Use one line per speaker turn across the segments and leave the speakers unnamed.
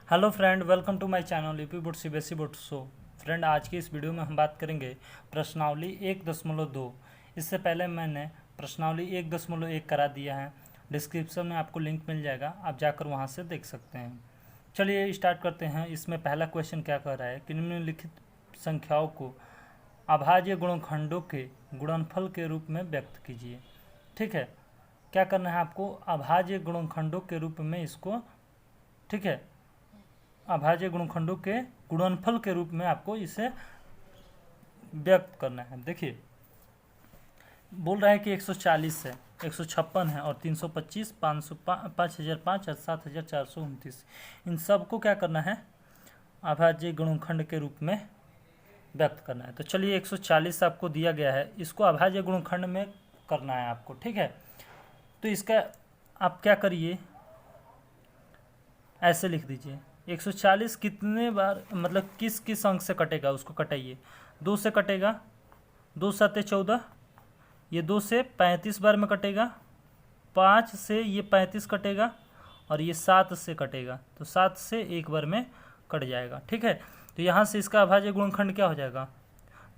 Hello friend, welcome to my channel UP board CBSE board show. Friend, आज की इस video में हम बात करेंगे प्रश्नावली 1.2। इससे पहले मैंने प्रश्नावली 1.1 करा दिया है। डिस्क्रिप्शन में आपको लिंक मिल जाएगा, आप जाकर वहां से देख सकते हैं। चलिए स्टार्ट करते हैं। इसमें पहला क्वेश्चन क्या कह रहा है कि निम्नलिखित संख्याओं को अभाज्य गुणनखंडों के गुणनफल के रूप में व्यक्त कीजिए। ठीक है, क्या करना है आपको? अभाज्य गुणनखंडों के रूप में इसको, ठीक है, अभाज्य गुणनखंडों के गुणनफल के रूप में आपको इसे व्यक्त करना है। देखिए, बोल रहा है कि 140 है, 156 है और 325, 5005 और 7429, इन सबको क्या करना है? अभाज्य गुणनखंड के रूप में व्यक्त करना है। तो चलिए, 140 आपको दिया गया है, इसको अभाज्य गुणनखंड में करना है आपको। ठीक है, तो इसका आप क्या करिए, ऐसे लिख दीजिए 140 कितने बार, मतलब किस किस अंक से कटेगा उसको कटाइए। 2 से कटेगा, 2 7 14, ये 2 से 35 बार में कटेगा, 5 से ये 35 कटेगा और ये 7 से कटेगा, तो 7 से एक बार में कट जाएगा। ठीक है, तो यहाँ से इसका अभाज्य गुणनखंड क्या हो जाएगा?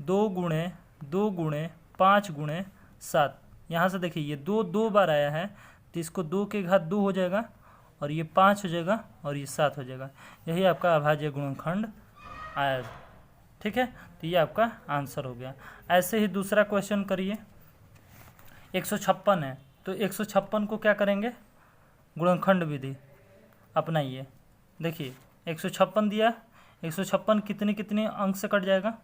2 गुणे 2 गुणे 5 गुणे 7। यहाँ से देखिए, ये 2 2 बार आया है, तो इसको 2 के घात 2 हो जाएगा और ये 5 हो जाएगा और ये 7 हो जाएगा। यही आपका अभाज्य गुणनखंड आया। ठीक है, तो ये आपका आंसर हो गया। ऐसे ही दूसरा क्वेश्चन करिए। 156 है, तो 156 को क्या करेंगे? गुणनखंड विधि अपनाइए। देखिए, 156 दिया, 156 कितने कितने अंक से कट जाएगा?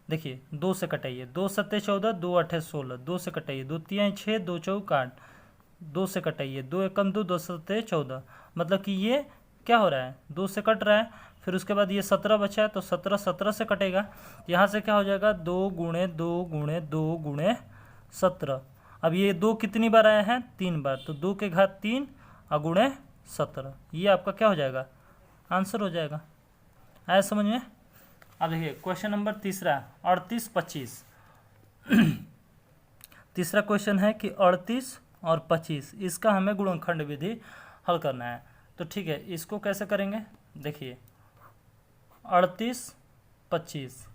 देखिए, 2 से कटाइए, 2 7 14, 2 8 16, 2 से कटाइए, 2 3 6, 2 4 8, 2 से कटाइए, 2 एकम 2, 2 7 14, मतलब कि ये क्या हो रहा है? 2 से कट रहा है। फिर उसके बाद ये 17 बचा है, तो 17 17 से कटेगा। यहाँ से क्या हो जाएगा? 2 गुणे 2 गुणे 2 गुणे 17। अब ये 2 कितनी बार आया है? 3 बार, तो 2 के घात 3 और गुणे 17, ये आपका क्या हो जाएगा? आंसर हो जाएगा। आया समझ में? अब देखिए क्वेश्चन नंबर तीसरा, 38 25। तीसरा क्वेश्चन है कि 38 और 25, इसका हमें गुणनखंड विधि हल करना है। तो ठीक है, इसको कैसे करेंगे? देखिए, 38 25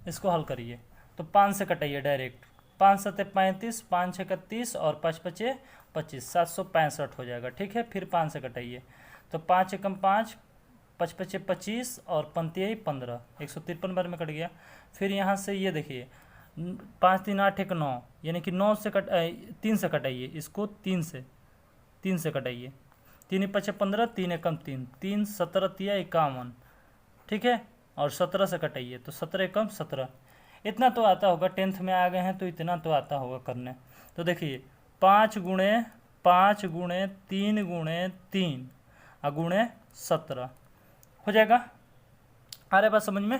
इसको हल करिए, तो 5 से कटाइए डायरेक्ट। 5 7 35, 5 6 31 और 5 5 25, 765 हो जाएगा। ठीक है, फिर 5 से कटाइए, तो 5 एकम 5, 5 5 25 और 5 15, 153 बार में कट गया। फिर यहाँ से ये देखिए, 5 3 8 1 9, यानी कि 9 से 3 से कटाइए, इसको 3 से कटाइए। 3 5 15, 3 एकम 3, 3 17 तिया 51। ठीक है, और 17 से कटाइए, तो 17 एकम 17। इतना तो आता होगा, 10th में आ गए हैं तो इतना तो आता होगा करने। तो देखिए, 5 गुणे 5 गुणे 3 गुणे 3 गुणे 17 हो जाएगा। आ रहा है बात समझ में?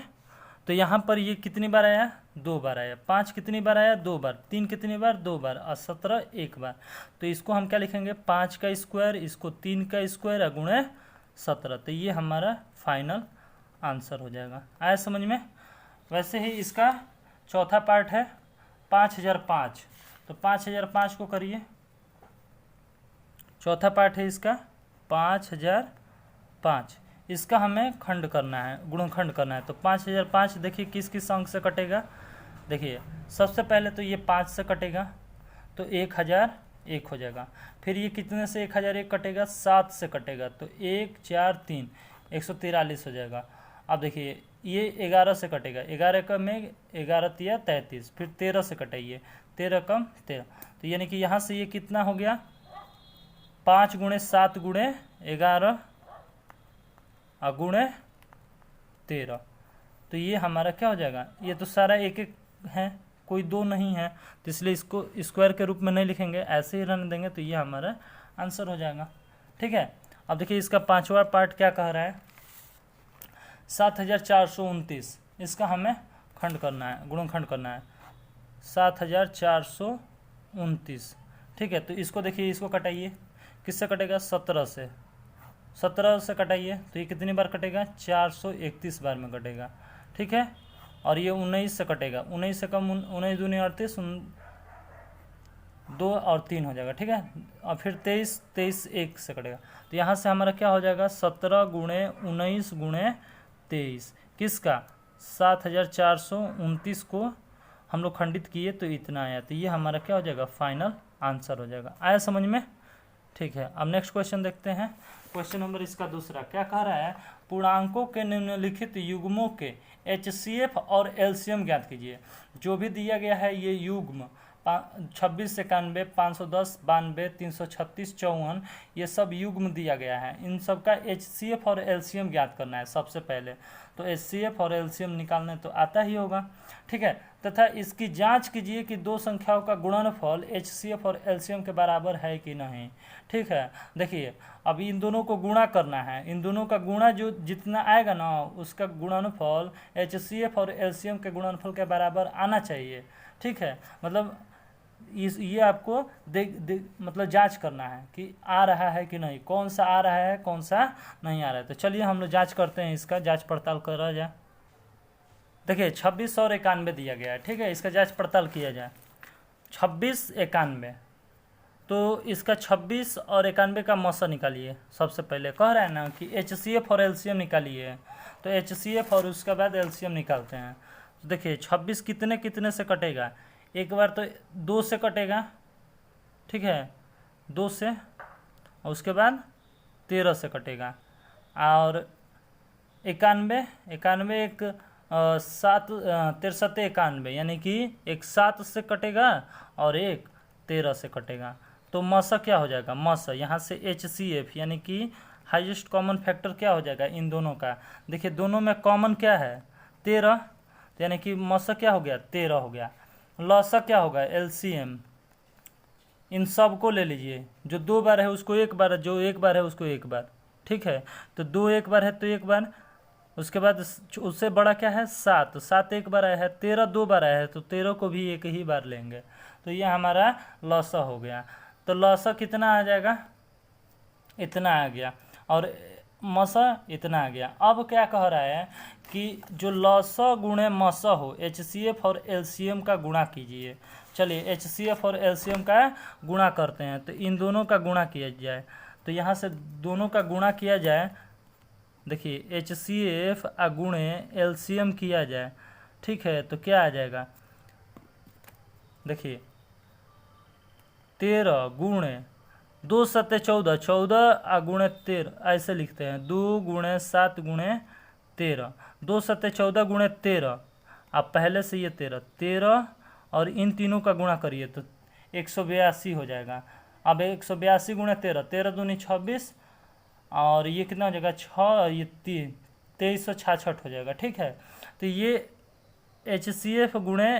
तो यहाँ पर ये कितनी बार आया? 2 बार आया। 5 कितनी बार आया? 2 बार। 3 कितनी बार? 2 बार। और 17 एक बार। तो इसको हम क्या लिखेंगे? 5 का स्क्वायर, इसको 3 का स्क्वायर गुणे 17। तो ये हमारा फाइनल आंसर हो जाएगा। आया समझ में? वैसे ही इसका चौथा पार्ट है 5005। तो 5005 को करिए। चौथा पार्ट है इसका 5005, इसका हमें खंड करना है, गुणनखंड करना है। तो 5005 देखिए किस किस अंक से कटेगा। देखिए, सबसे पहले तो ये 5 से कटेगा, तो 1001 हो जाएगा। फिर ये कितने से 1001 कटेगा? 7 से कटेगा, तो 1 4 3, 143 हो जाएगा। अब देखिए, ये 11 से कटेगा, 11 का में 11 तिया 33, फिर 13 से कटाइए, 13 कम 13, तो यानी कि यहाँ से ये कितना हो गया? 5 गुणे 7 गुणे 11 गुणे 13। तो ये हमारा क्या हो जाएगा? ये तो सारा एक एक है, कोई दो नहीं है, तो इसलिए इसको स्क्वायर के रूप में नहीं लिखेंगे, ऐसे ही रहने देंगे। तो ये हमारा आंसर हो जाएगा। ठीक है, अब देखिए इसका पांचवा पार्ट क्या कह रहा है? 7429, इसका हमें खंड करना है, गुणनखंड करना है। 7429। ठीक है, तो इसको देखिए, इसको कटाइए, किससे कटेगा? 17 से। 17 से कटाइए, तो ये कितनी बार कटेगा? 431 बार में कटेगा। ठीक है, और ये 19 से कटेगा, 19 से कम 19 दूनी 38, 2 और 3 हो जाएगा, ठीक है। और फिर 23, 23 1 से कटेगा, तो यहाँ से हमारा क्या हो जाएगा 17 गुणे 19 गुणे 23 किसका 7429 को हम लोग खंडित किए तो इतना आया, तो ये हमारा क्या हो जाएगा फाइनल आंसर हो जाएगा। आया समझ में, ठीक है। अब नेक्स्ट क्वेश्चन देखते हैं। क्वेश्चन नंबर इसका दूसरा क्या कह रहा है, पूर्णांकों के निम्नलिखित युग्मों के HCF और LCM ज्ञात कीजिए। जो भी दिया गया है ये युग्म 26, 91, 510, 92, 336, 54 ये सब युग्म दिया गया है। इन सब का HCF और LCM ज्ञात करना है सबसे पहले। तो HCF और LCM निकालने तो आता ही होगा, ठीक है। तथा इसकी जांच कीजिए कि दो संख्याओं का गुणनफल HCF और LCM के बराबर है कि नहीं, ठीक है। देखिए अब इन दोनों को गुणा करना है, इन दोनों का गुणा जो जितना आएगा ना उसका गुणनफल HCF और LCM के गुणनफल के बराबर आना चाहिए, ठीक है। मतलब ये आपको मतलब जांच करना है कि आ रहा है कि नहीं, कौन सा आ रहा है कौन सा नहीं आ रहा है। तो चलिए हम लोग जांच करते हैं, इसका जांच पड़ताल करा जाए। देखिए 26 और 91 दिया गया है, ठीक है। इसका जांच पड़ताल किया जाए 26 91, तो इसका 26 और 91 का मौसा निकालिए। सबसे पहले कह रहा है ना कि HCF और LCM निकालिए, तो HCF और उसके बाद LCM निकालते हैं। तो देखिए 26 कितने कितने से कटेगा, एक बार तो 2 से कटेगा, ठीक है, 2 से, और उसके बाद 13 से कटेगा। और 91 91 एक 7 63 91 यानी कि एक 7 से कटेगा और एक 13 से कटेगा। तो मसा क्या हो जाएगा, मसा यहाँ से HCF यानी कि हाईएस्ट कॉमन फैक्टर क्या हो जाएगा इन दोनों का। देखिए दोनों में कॉमन क्या है 13, यानी कि मसा क्या हो गया 13 हो गया। लसा क्या होगा LCM, इन सब को ले लीजिए, जो 2 बार है उसको एक बार, जो एक बार है उसको एक बार, ठीक है। तो 2 एक बार है तो एक बार, उसके बाद उससे बड़ा क्या है 7, 7 एक बार आया है, 13 2 बार आया है तो 13 को भी एक ही बार लेंगे। तो ये हमारा लसा हो गया। तो लसा कितना आ जाएगा, इतना आ गया, और मसा इतना आ गया। अब क्या कह रहा है कि जो लसा गुणे मसा हो HCF और LCM का गुणा कीजिए। चलिए HCF और LCM का गुणा करते हैं, तो इन दोनों का गुणा किया जाए। तो यहाँ से दोनों का गुणा किया जाए, देखिए HCF गुणे LCM किया जाए, ठीक है। तो क्या आ जाएगा, देखिए 13 गुणे 2 7 14, 14 गुणे 13 ऐसे लिखते हैं, 2 गुणे 7 गुणे 13, 2 7 14 गुणे 13। अब पहले से ये 13 और इन तीनों का गुणा करिए तो 182 हो जाएगा। अब 182 गुणे 13, 13 दूनी 26, और ये कितना हो जाएगा 6, ये 3, 2366 हो जाएगा, ठीक है। तो ये HCF गुणे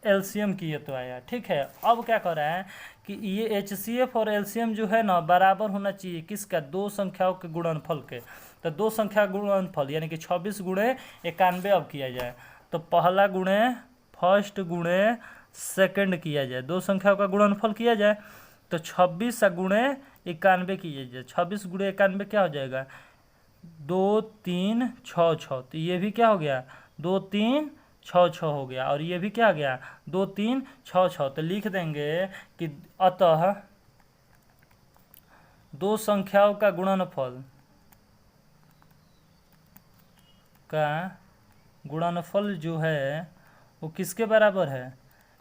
LCM की ये तो आया, ठीक है। अब क्या कर रहा है कि ये HCF और LCM जो है ना बराबर होना चाहिए किसका, दो संख्याओं के गुणनफल के। तो दो संख्या गुणनफल यानी कि 26 गुणे 91 अब किया जाए, तो पहला गुणे फर्स्ट गुणे सेकंड किया जाए, दो संख्याओं का गुणनफल किया जाए। तो 26 गुणे 91 किया जाए, 26 गुणे 91 क्या हो जाएगा 2 3 6 6, तो ये भी क्या हो गया 2 3 6 6 हो गया, और ये भी क्या आ गया 2 3 6 6। तो लिख देंगे कि अतः दो संख्याओं का गुणनफल जो है वो किसके बराबर है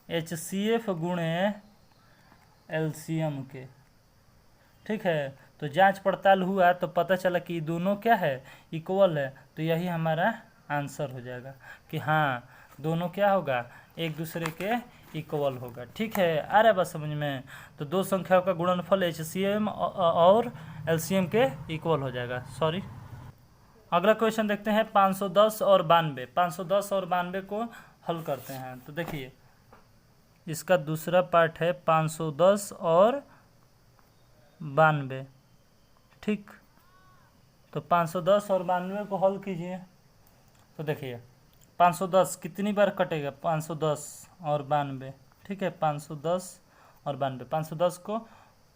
HCF गुणे LCM के, ठीक है। तो जांच पड़ताल हुआ तो पता चला कि दोनों क्या है इक्वल है, तो यही हमारा आंसर हो जाएगा कि हाँ दोनों क्या होगा एक दूसरे के इक्वल होगा, ठीक है। आ रहा है बस समझ में। तो दो संख्याओं का गुणनफल HCM और LCM के इक्वल हो जाएगा। सॉरी, अगला क्वेश्चन देखते हैं 510 और 92। 510 और 92 को हल करते हैं। तो देखिए इसका दूसरा पार्ट है 510 और 92, ठीक। तो 510 और 92 को हल कीजिए। तो देखिए 510 कितनी बार कटेगा 510 और 92, ठीक है। 510 और 92, 510 को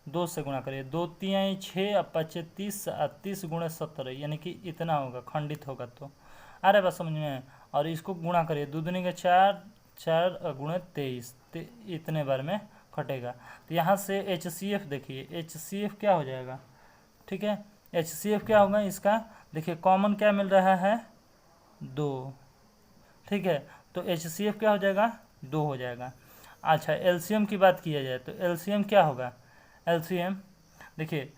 2 से गुणा करिए, 2 3 6 और 25 30, 30 गुणे 17 यानी कि इतना होगा, खंडित होगा। तो आ रहा है बात समझ में। और इसको गुणा करिए, 2 दूनी के 4, 4 गुणे 23, इतने बार में कटेगा। तो यहाँ से HCF देखिए, HCF क्या हो जाएगा, ठीक है, HCF क्या होगा इसका, देखिए कॉमन क्या मिल रहा है, 2, ठीक है, तो HCF क्या हो जाएगा, 2 हो जाएगा। अच्छा LCM की बात किया जाए तो LCM क्या होगा, LCM देखिए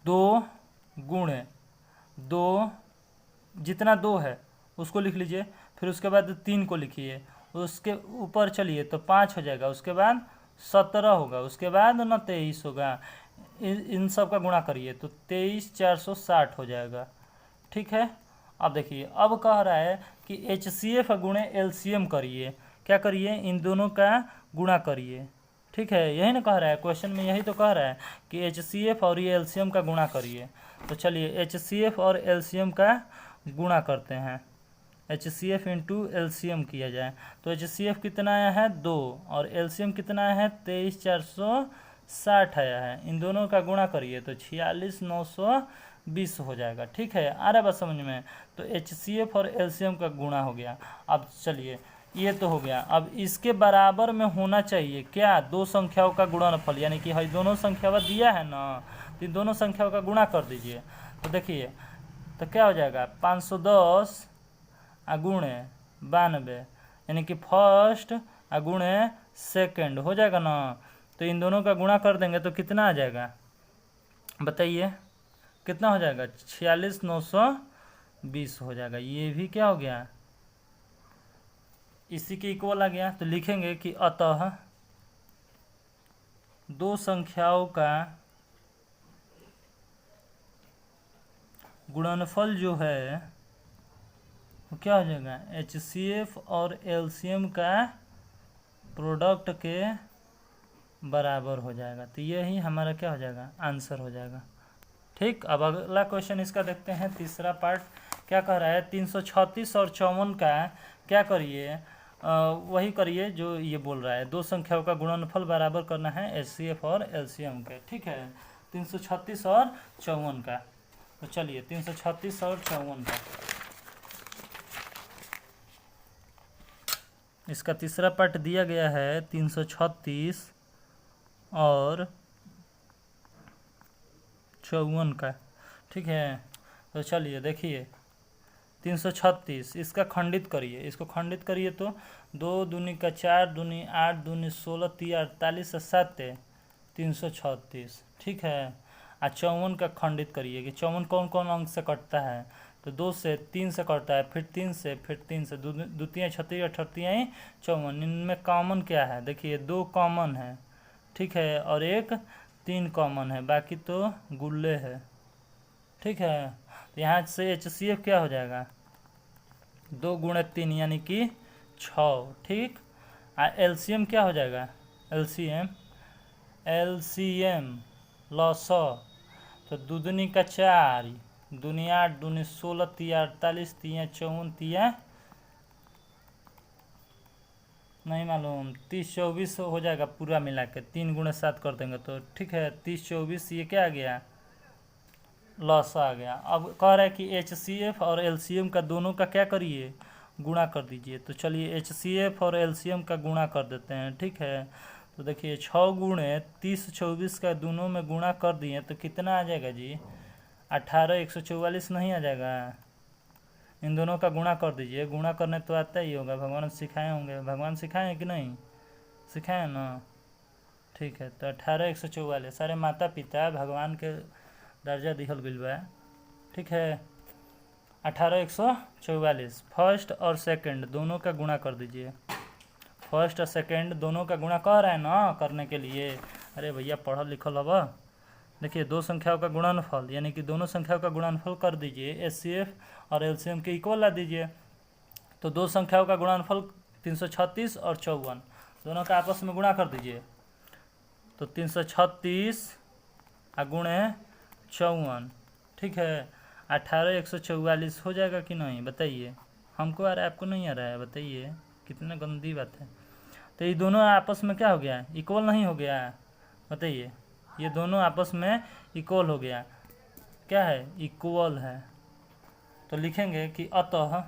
2 गुणे 2, जितना 2 है उसको लिख लीजिए, फिर उसके बाद 3 को लिखिए, उसके ऊपर चलिए तो 5 हो जाएगा, उसके बाद 17 होगा, उसके बाद ना 23 होगा, इन सब का गुणा करिए तो 23,460 हो जाएगा, ठीक है। अब देखिए अब कह रहा है कि HCF गुणे LCM करिए, क्या करिए, इन दोनों का गुणा करिए, ठीक है, यही ना कह रहा है क्वेश्चन में, यही तो कह रहा है कि HCF और ये LCM का गुणा करिए। तो चलिए HCF और LCM का गुणा करते हैं, HCF इंटू LCM किया जाए तो HCF कितना आया है, 2, और LCM कितना आया है, 23,460 आया है, इन दोनों का गुणा करिए तो 46,920 हो जाएगा, ठीक है, आ रहा है बात समझ में। तो HCF और LCM का गुणा हो गया। अब चलिए ये तो हो गया, अब इसके बराबर में होना चाहिए क्या, दो संख्याओं का गुणनफल, यानी कि हई दोनों संख्यावा दिया है ना, तो इन दोनों संख्याओं का गुणा कर दीजिए। तो देखिए तो क्या हो जाएगा, 510 गुणे 92, यानी कि फर्स्ट गुणे सेकंड हो जाएगा ना। तो इन दोनों का गुणा कर देंगे तो कितना आ जाएगा, बताइए कितना हो जाएगा, 46,920 हो जाएगा। ये भी क्या हो गया, इसी के इक्वल आ गया। तो लिखेंगे कि अतः दो संख्याओं का गुणनफल जो है वो क्या हो जाएगा, HCF और LCM का प्रोडक्ट के बराबर हो जाएगा। तो यही हमारा क्या हो जाएगा, आंसर हो जाएगा, ठीक। अब अगला क्वेश्चन इसका देखते हैं, तीसरा पार्ट क्या कह रहा है, 336 और 54 का क्या करिए, वही करिए जो ये बोल रहा है, दो संख्याओं का गुणनफल बराबर करना है HCF और LCM के, ठीक है, 336 और 54 का। तो चलिए 336 और 54 का इसका तीसरा पार्ट दिया गया है, 336 और 54 का, ठीक है। तो चलिए देखिए 336 इसका खंडित करिए, इसको खंडित करिए तो 2 दूनी का 4, दूनी 8, दूनी 16, 3 48, 7 336, ठीक है। 54 का खंडित करिए कि 54 कौन कौन अंक से कटता है, तो 2 से, 3 से कटता है, फिर 3 से, फिर 3 से, द्वितीय 36 अठतीय 54, इनमें कॉमन क्या है, देखिए 2 कॉमन है, ठीक है, और एक 3 कॉमन है, बाकी तो गुल्ले है, ठीक है। तो यहाँ से HCF क्या हो जाएगा, 2 गुणे 3 यानी कि 6, ठीक। LCM क्या हो जाएगा, LCM लॉसो, तो दूनी का 4, दूनी 8, दूनी 16, 3 48, 3 54, 3 नहीं मालूम, 30 24 हो जाएगा पूरा मिला के, 3 गुणे 7 कर देंगे तो ठीक है, 30 24 ये क्या आ गया, लॉस आ गया। अब कह रहा है कि HCF और LCM का दोनों का क्या करिए, गुणा कर दीजिए। तो चलिए HCF और LCM का गुणा कर देते हैं, ठीक है। तो देखिए 6 गुणे 30 24 का दोनों में गुणा कर दिए तो कितना आ जाएगा जी, 18 144 नहीं आ जाएगा। इन दोनों का गुणा कर दीजिए, गुणा करने तो आता ही होगा, भगवान सिखाए होंगे, भगवान सिखाए हैं कि नहीं सिखाए ना, ठीक है। तो 18 144 सारे माता पिता भगवान के दर्जा दिहल गइल बा, ठीक है। 18 144 फर्स्ट और सेकंड दोनों का गुणा कर दीजिए, फर्स्ट और सेकंड दोनों का गुणा कह रहा है ना करने के लिए, अरे भैया पढ़ल लिखल हवा। देखिए दो संख्याओं का गुणनफल यानी कि दोनों संख्याओं का गुणनफल कर दीजिए, HCF और LCM के इक्वल ला दीजिए। तो दो संख्याओं का गुणनफल 336 और 54 दोनों का आपस में गुणा कर दीजिए, तो 336 गुणे 54, ठीक है, 18 144 हो जाएगा कि नहीं बताइए, हमको आ रहा है आपको नहीं आ रहा है, बताइए कितना गंदी बात है। तो ये दोनों आपस में क्या हो गया, इक्वल नहीं हो गया, बताइए ये दोनों आपस में इक्वल हो गया, क्या है, इक्वल है। तो लिखेंगे कि अतः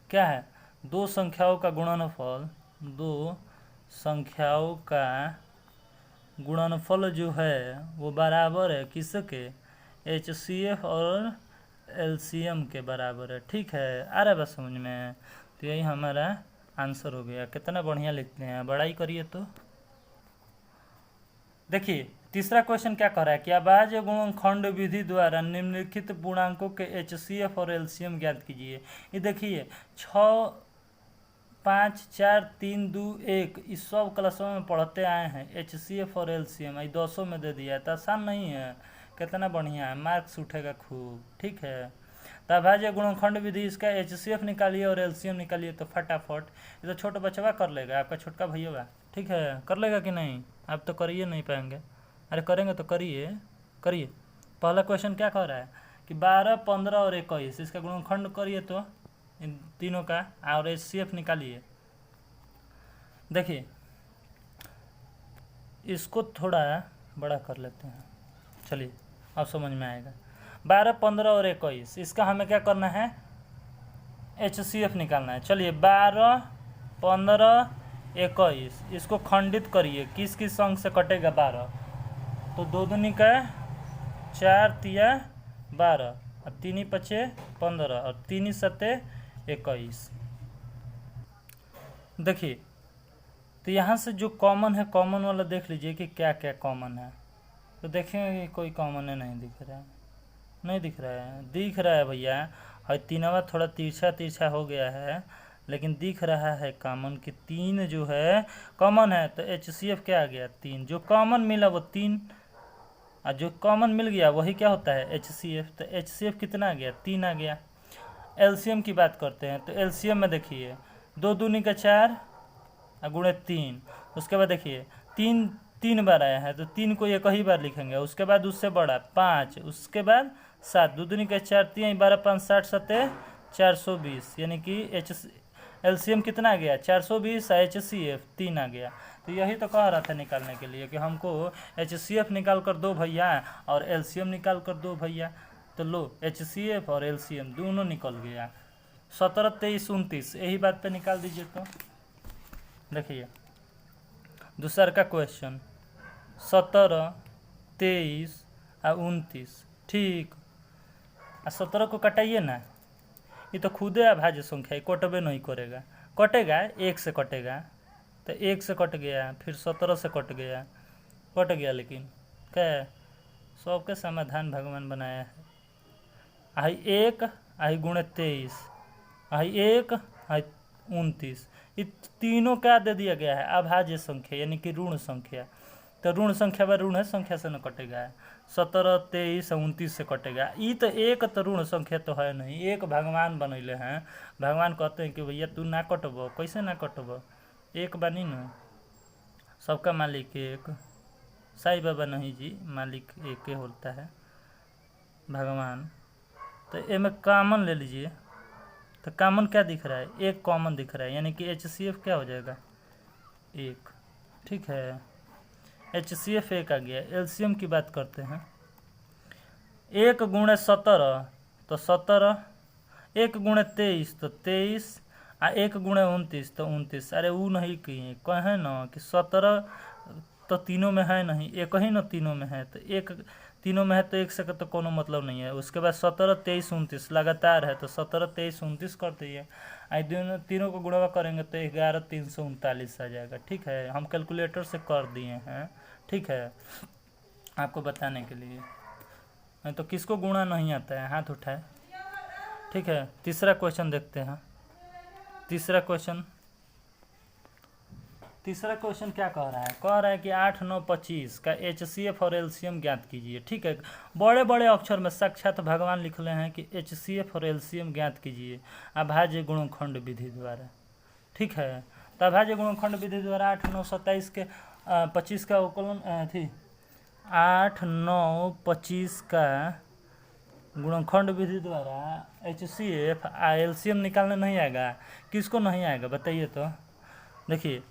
क्या है, दो संख्याओं का गुणनफल दो संख्याओं का गुणनफल जो है वो बराबर है किसके, HCF और LCM के बराबर है। ठीक है, आ रहा है बस समझ में। तो यही हमारा आंसर हो गया। कितना बढ़िया लिखते हैं, बड़ाई करिए। तो देखिए तीसरा क्वेश्चन क्या कह रहा है कि अभाज्य गुणनखंड विधि द्वारा निम्नलिखित पूर्णांकों के HCF और LCM ज्ञात कीजिए। ये देखिए 6, 5, 4, 3, 2, 1 इस सब क्लासों में पढ़ते आए हैं। HCF और LCM ये 200 में दे दिया है, तो आसान नहीं है। कितना बढ़िया है, मार्क्स उठेगा खूब। ठीक है, तो अभाज्य गुणनखंड विधि इसका HCF निकालिए और LCM निकालिए तो फटाफट। ये तो छोटा बच्चा कर लेगा, आपका छोटका भैया बा। ठीक है, कर लेगा कि नहीं, आप तो करिए नहीं पाएंगे। अरे करेंगे तो करिए करिए। पहला क्वेश्चन क्या कह रहा है कि 12, 15 और 21 इसका गुणनखंड करिए तो इन तीनों का, और HCF निकालिए। देखिए इसको थोड़ा बड़ा कर लेते हैं, चलिए अब समझ में आएगा। 12, 15 और 21 इसका हमें क्या करना है, HCF निकालना है। चलिए 12, 15, 21 इसको खंडित करिए। किस किस अंक से कटेगा 12, तो 2 दूनी का 4, तिया 12 और 3 पचे 15 और 3 सते 21। देखिए तो यहाँ से जो कॉमन है, कॉमन वाला देख लीजिए कि क्या क्या कॉमन है। तो देखेंगे कोई कॉमन है, नहीं दिख रहा है, नहीं दिख रहा है, दिख रहा है भैया। और तीनवा थोड़ा तिरछा तिरछा हो गया है, लेकिन दिख रहा है कॉमन कि 3 जो है कॉमन है। तो HCF क्या आ गया, 3। जो कॉमन मिला वो 3, और जो कॉमन मिल गया वही क्या होता है, HCF। तो HCF कितना आ गया, 3 आ गया। LCM की बात करते हैं, तो LCM में देखिए 2 दूनी का 4 गुणे 3। उसके बाद देखिए 3 बार आया है, तो 3 को एक ही बार लिखेंगे। उसके बाद उससे बड़ा 5, उसके बाद 7, 2 दूनी का 4, 3, 12, 5, 60, 7, 420। यानी कि LCM कितना आ गया, 420, HCF 3 आ गया। तो यही तो कह रहा था निकालने के लिए कि हमको HCF निकाल कर दो भैया और LCM निकाल कर दो भैया। तो लो HCF और LCM दोनों निकल गया। 17, 23, 29 यही बात पे निकाल दीजिए। तो देखिए दूसरा का क्वेश्चन 17, 23 और 29। ठीक, 17 को कटाइए ना, ये तो खुदे अभाज्य संख्या है, कटबे नहीं करेगा। कटेगा 1 से कटेगा, तो 1 से कट गया, फिर 17 से कट गया। लेकिन क्या सबके समाधान भगवान बनाया है। आई 1 आई गुणे 23, आई 1 आई 29, ये तीनों क्या दे दिया गया है, अभाज्य संख्या यानी कि ऋण संख्या। तो ऋण संख्या व ऋण संख्या से न कटेगा। 17, 23, 29 से कटेगा। ये तो एक तो ऋण संख्या तो है नहीं, एक भगवान बनैले हैं। भगवान कहते हैं कि भैया तू ना कटब, कैसे ना कटब, एक बानी न, सबका मालिक एक। साईं बाबा नहीं जी, मालिक एक ही होता है भगवान। तो ये में कॉमन ले लीजिए, तो कॉमन क्या दिख रहा है, एक कॉमन दिख रहा है, यानी कि HCF क्या हो जाएगा, 1। ठीक है, HCF 1 आ गया। LCM की बात करते हैं। 1 गुणे 17 तो 17, 1 गुणे 23 तो 23, 1 गुणे 29 तो 29। अरे वो नहीं कहें ना कि 17 तो तीनों में है नहीं, एक ही ना तीनों में है। तो एक तीनों में है तो एक से तो कोनो मतलब नहीं है। उसके बाद 17, 23, 29 लगातार है, तो 17, 23, 29 कर दिए। तीनों को गुणा करेंगे तो 11, 339 आ जाएगा। ठीक है, हम कैलकुलेटर से कर दिए हैं। ठीक है, आपको बताने के लिए, नहीं तो किसको गुणा नहीं आता है, हाथ उठाए। ठीक है, तीसरा क्वेश्चन देखते हैं। तीसरा क्वेश्चन क्या कह रहा है, कह रहा है कि 8, 9, 25 का HCF और LCM ज्ञात कीजिए। ठीक है, बड़े बड़े अक्षर में साक्षात भगवान लिख रहे हैं कि HCF और LCM ज्ञात कीजिए अभाज्य गुणनखंड विधि द्वारा। ठीक है, तो अभाज्य गुणनखंड विधि द्वारा 8, 9, 27 के 25 का अवकलन थी। 8, 9, 25 का गुणनखंड विधि द्वारा HCF LCM निकालने नहीं आएगा। किसको नहीं आएगा बताइए तो। देखिए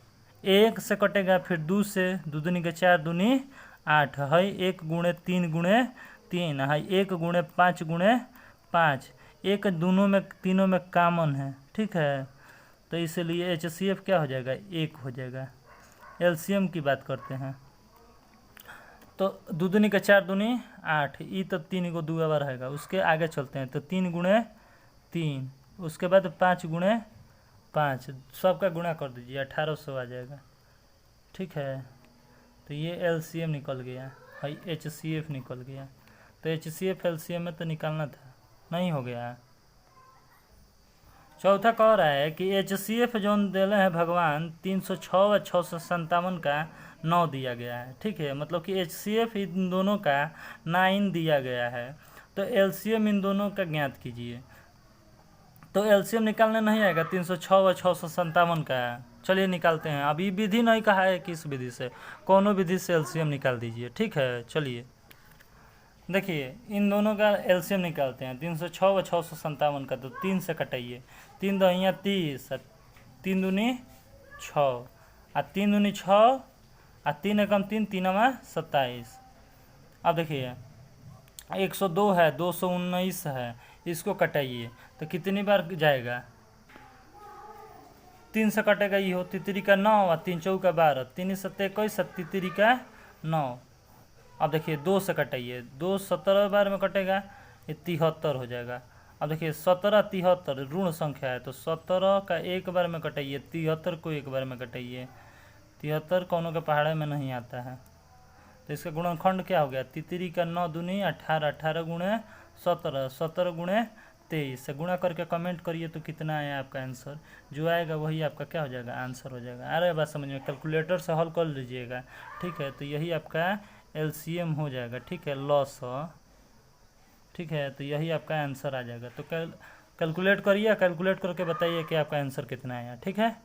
1 से कटेगा, फिर 2 से, 2 दूनी के 4, दूनी 8 है। 1 गुणे 3 गुणे 3 है। 1 गुणे 5 गुणे 5, एक तीनों में कॉमन है। ठीक है, तो इसलिए HCF क्या हो जाएगा, 1 हो जाएगा। LCM की बात करते हैं तो 2 दूनी का 4 दूनी 8, ई तो 3 को 2 बार रहेगा। उसके आगे चलते हैं तो 3 गुणे 3, उसके बाद 5 गुणे 5, सबका गुणा कर दीजिए 1800 आ जाएगा। ठीक है, तो ये LCM निकल गया, भाई HCF निकल गया। तो HCF LCM में तो निकालना था, नहीं हो गया। चौथा कह रहा है कि HCF जो दिले हैं भगवान 306 व 657 का 9 दिया गया है। ठीक है, मतलब कि HCF इन दोनों का 9 दिया गया है। तो LCM इन दोनों का ज्ञात कीजिए। तो LCM निकालने नहीं आएगा 306 व 657 का। चलिए निकालते हैं। अभी विधि नहीं कहा है किस विधि से, कोनो विधि से LCM निकाल दीजिए। ठीक है, चलिए देखिए इन दोनों का LCM निकालते हैं। 306 व 657 का, तो 3 से कटाइए। 3 दो यहाँ 30, 3 दूनी 6, 3 दूनी 6, 3 एकम 3, 3 में 27। अब देखिए 102 है, 219 है, इसको कटाइए तो कितनी बार जाएगा, 3 से कटेगा। ये हो तितरी का 9 और 3 चौका 12, 3 7 21, तितरी का 9। अब देखिए 2 से कटाइए, 2 17 बार में कटेगा, ये 73 हो जाएगा। अब देखिए 17 73 ऋण संख्या है, तो 17 का एक बार में कटाइए, 73 को एक बार में कटाइए। 73 कौनों के पहाड़े में नहीं आता है, तो इसका गुणनखंड क्या हो गया, तितरी का 9 दूनी 18, 18 गुणे 17, 17 गुणे 23 से गुणा करके कमेंट करिए तो कितना आया आपका आंसर। जो आएगा वही आपका क्या हो जाएगा, आंसर हो जाएगा। आ रहा है बात समझ में, कैलकुलेटर से हल कर लीजिएगा। ठीक है, तो यही आपका LCM हो जाएगा। ठीक है, लॉस हो। ठीक है, तो यही आपका आंसर आ जाएगा। तो कैलकुलेट करिए, कैलकुलेट करके बताइए कि आपका आंसर कितना आया। ठीक है।